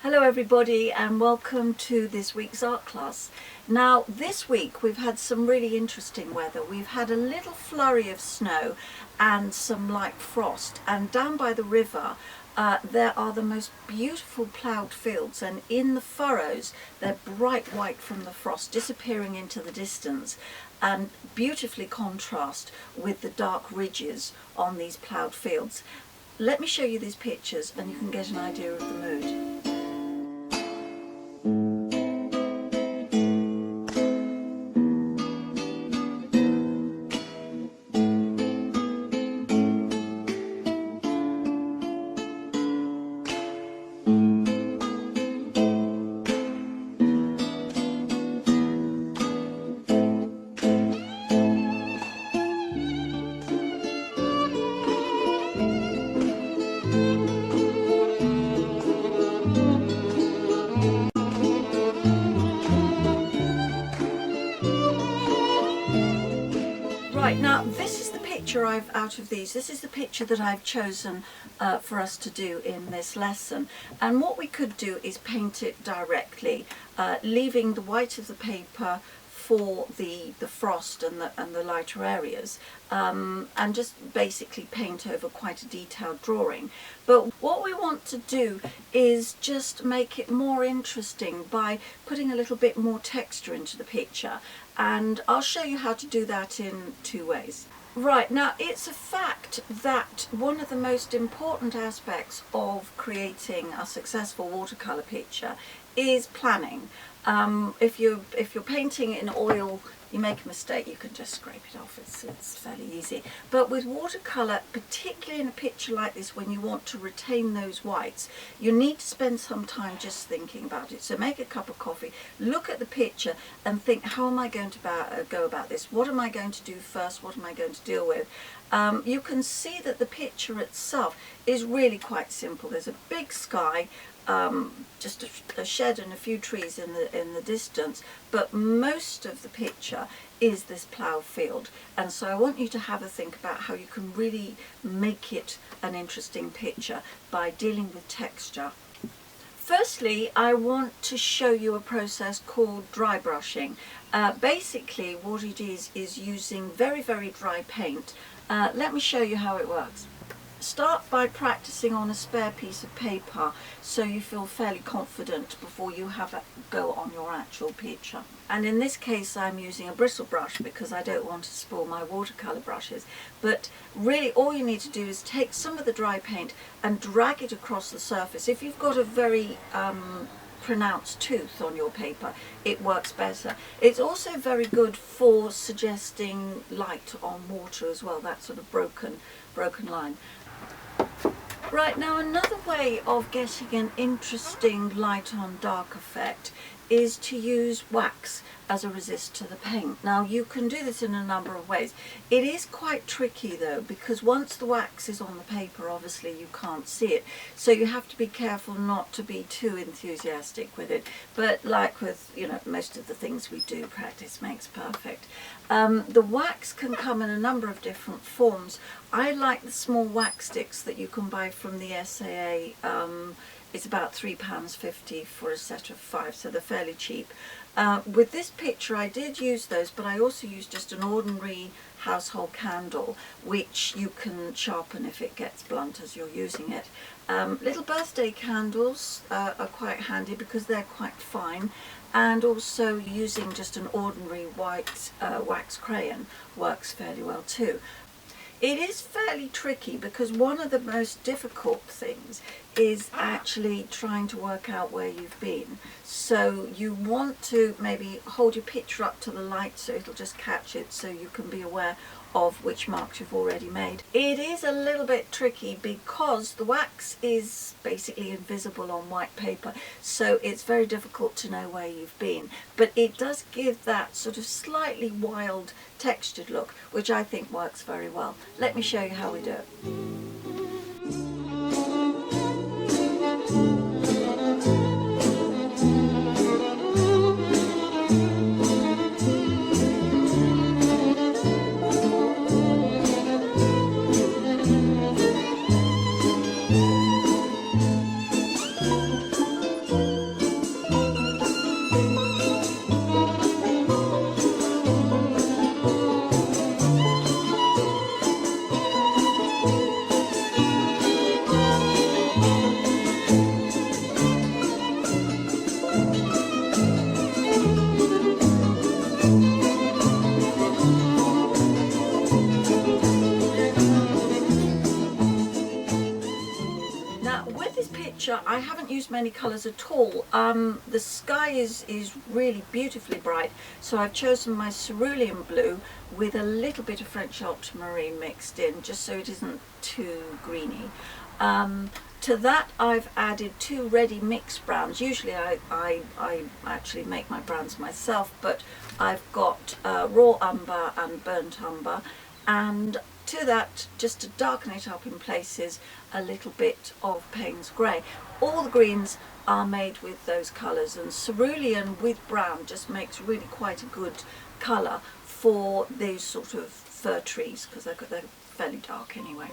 Hello everybody and welcome to this week's art class. Now this week we've had some really interesting weather. We've had a little flurry of snow and some light frost, and down by the river there are the most beautiful ploughed fields, and in the furrows they're bright white from the frost disappearing into the distance and beautifully contrast with the dark ridges on these ploughed fields. Let me show you these pictures and you can get an idea of the mood. Right, now this is the picture this is the picture that I've chosen for us to do in this lesson, and what we could do is paint it directly, leaving the white of the paper for the frost and the lighter areas, and just basically paint over quite a detailed drawing. But what we want to do is just make it more interesting by putting a little bit more texture into the picture, and I'll show you how to do that in two ways. Right, now it's a fact that one of the most important aspects of creating a successful watercolour picture is planning. If you're painting in oil, you make a mistake, you can just scrape it off. It's fairly easy. But with watercolour, particularly in a picture like this, when you want to retain those whites, you need to spend some time just thinking about it. So make a cup of coffee, look at the picture and think, how am I going to go about this? What am I going to do first? What am I going to deal with? You can see that the picture itself is really quite simple. There's a big sky, just a shed and a few trees in the distance, but most of the picture is this ploughed field, and so I want you to have a think about how you can really make it an interesting picture by dealing with texture. Firstly, I want to show you a process called dry brushing. Basically what it is using very, very dry paint. Let me show you how it works. Start by practicing on a spare piece of paper so you feel fairly confident before you have a go on your actual picture. And in this case I'm using a bristle brush because I don't want to spoil my watercolour brushes. But really all you need to do is take some of the dry paint and drag it across the surface. If you've got a very pronounced tooth on your paper, it works better. It's also very good for suggesting light on water as well, that sort of broken line. Right, now another way of getting an interesting light on dark effect is to use wax as a resist to the paint. Now you can do this in a number of ways. It is quite tricky though, because once the wax is on the paper obviously you can't see it, so you have to be careful not to be too enthusiastic with it. But like with most of the things we do, practice makes perfect. The wax can come in a number of different forms. I like the small wax sticks that you can buy from the SAA. It's about £3.50 for a set of 5, so they're fairly cheap. With this picture I did use those, but I also used just an ordinary household candle, which you can sharpen if it gets blunt as you're using it. Little birthday candles are quite handy because they're quite fine, and also using just an ordinary white wax crayon works fairly well too. It is fairly tricky because one of the most difficult things is actually trying to work out where you've been. So you want to maybe hold your picture up to the light so it'll just catch it, so you can be aware of which marks you've already made. It is a little bit tricky because the wax is basically invisible on white paper, so it's very difficult to know where you've been. But it does give that sort of slightly wild textured look, which I think works very well. Let me show you how we do it. I haven't used many colours at all. The sky is really beautifully bright, so I've chosen my cerulean blue with a little bit of French ultramarine mixed in, just so it isn't too greeny. To that I've added 2 ready mixed browns. Usually I actually make my browns myself, but I've got raw umber and burnt umber, and to that, just to darken it up in places, a little bit of Payne's Grey. All the greens are made with those colours, and cerulean with brown just makes really quite a good colour for these sort of fir trees, because they're fairly dark anyway.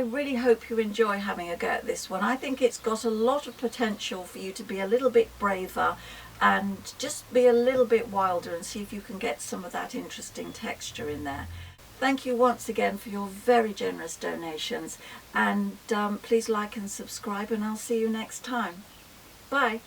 really hope you enjoy having a go at this one. I think it's got a lot of potential for you to be a little bit braver and just be a little bit wilder and see if you can get some of that interesting texture in there. Thank you once again for your very generous donations, and please like and subscribe, and I'll see you next time. Bye.